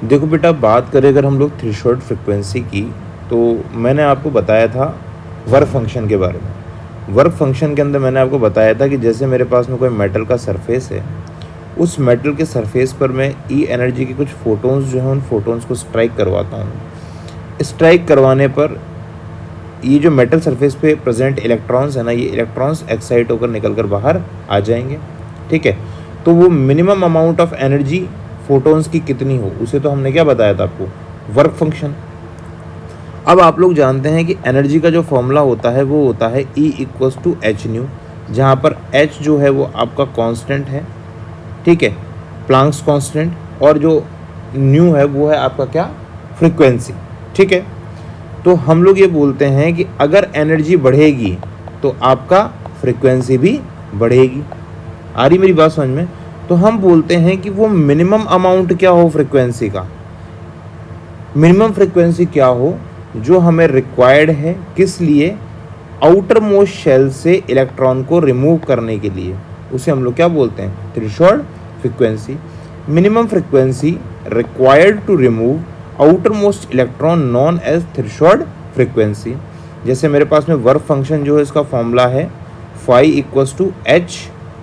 देखो बेटा, बात करें अगर हम लोग थ्रेशोल्ड फ्रिक्वेंसी की, तो मैंने आपको बताया था वर्क फंक्शन के बारे में। वर्क फंक्शन के अंदर मैंने आपको बताया था कि जैसे मेरे पास में कोई मेटल का सरफेस है, उस मेटल के सरफेस पर मैं ई एनर्जी के कुछ फोटोन्स जो हैं उन फोटोन्स को स्ट्राइक करवाता हूँ। स्ट्राइक करवाने पर ये जो मेटल सरफेस पे प्रेजेंट इलेक्ट्रॉन्स है ना, ये इलेक्ट्रॉन्स एक्साइट होकर निकल कर बाहर आ जाएंगे। ठीक है, तो वो minimum amount of energy photons की कितनी हो, उसे तो हमने क्या बताया था आपको, वर्क फंक्शन। अब आप लोग जानते हैं कि एनर्जी का जो फॉर्मूला होता है वो होता है E equals to h nu, जहाँ पर H जो है वो आपका कांस्टेंट है, ठीक है, प्लांक्स कांस्टेंट, और जो न्यू है वो है आपका क्या, फ्रीक्वेंसी। ठीक है, तो हम लोग ये बोलते हैं कि अगर एनर्जी बढ़ेगी तो आपका फ्रीक्वेंसी भी बढ़ेगी। आ रही मेरी बात समझ में? तो हम बोलते हैं कि वो मिनिमम अमाउंट क्या हो फ्रीक्वेंसी का, मिनिमम फ्रीक्वेंसी क्या हो जो हमें रिक्वायर्ड है, किस लिए, आउटर मोस्ट शेल से इलेक्ट्रॉन को रिमूव करने के लिए, उसे हम लोग क्या बोलते हैं, threshold frequency. Minimum frequency required to remove outer most electron known as threshold frequency. जैसे मेरे पास में वर्क फंक्शन जो है इसका फॉर्मूला है phi equals to h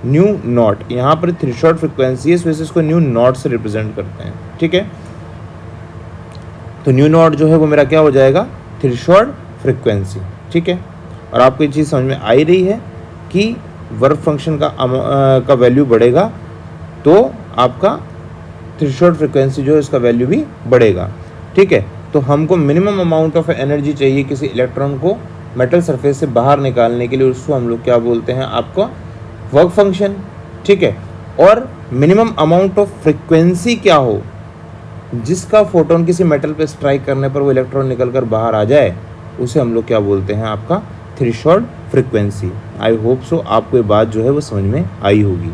nu naught. यहाँ पर थ्रेशोल्ड फ्रीक्वेंसी है, इस वजह से इसको न्यू नॉट से रिप्रेजेंट करते हैं। ठीक है, तो न्यू नॉट जो है वो मेरा क्या हो जाएगा, थ्रेशोल्ड फ्रीक्वेंसी। ठीक है, और आपको ये चीज़ समझ में आ ही रही है कि वर्क फंक्शन का वैल्यू बढ़ेगा तो आपका थ्रेशोल्ड फ्रीक्वेंसी जो है इसका वैल्यू भी बढ़ेगा। ठीक है, तो हमको मिनिमम अमाउंट ऑफ एनर्जी चाहिए किसी इलेक्ट्रॉन को मेटल सरफेस से बाहर निकालने के लिए, उसको हम लोग क्या बोलते हैं, आपका वर्क फंक्शन। ठीक है, और मिनिमम अमाउंट ऑफ फ्रीक्वेंसी क्या हो जिसका फोटोन किसी मेटल पे स्ट्राइक करने पर वो इलेक्ट्रॉन निकल कर बाहर आ जाए, उसे हम लोग क्या बोलते हैं, आपका threshold frequency. I hope so आपको ये बात जो है वो समझ में आई होगी।